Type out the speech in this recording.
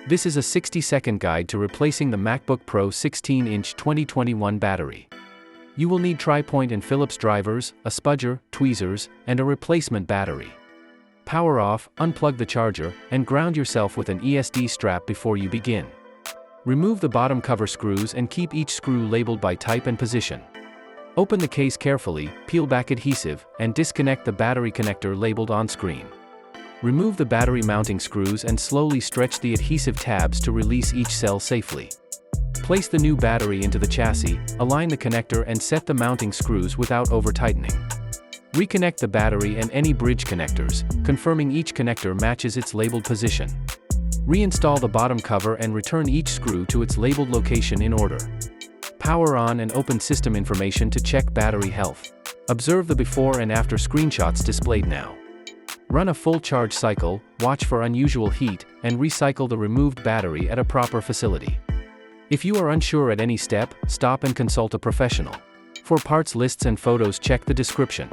This is a 60-second guide to replacing the MacBook Pro 16-inch 2021 battery. You will need tri-point and Phillips drivers, a spudger, tweezers, and a replacement battery. Power off, unplug the charger, and ground yourself with an ESD strap before you begin. Remove the bottom cover screws and keep each screw labeled by type and position. Open the case carefully, peel back adhesive, and disconnect the battery connector labeled on screen. Remove the battery mounting screws and slowly stretch the adhesive tabs to release each cell safely. Place the new battery into the chassis, align the connector and set the mounting screws without over-tightening. Reconnect the battery and any bridge connectors, confirming each connector matches its labeled position. Reinstall the bottom cover and return each screw to its labeled location in order. Power on and open system information to check battery health. Observe the before and after screenshots displayed now. Run a full charge cycle, watch for unusual heat, and recycle the removed battery at a proper facility. If you are unsure at any step, stop and consult a professional. For parts lists and photos, check the description.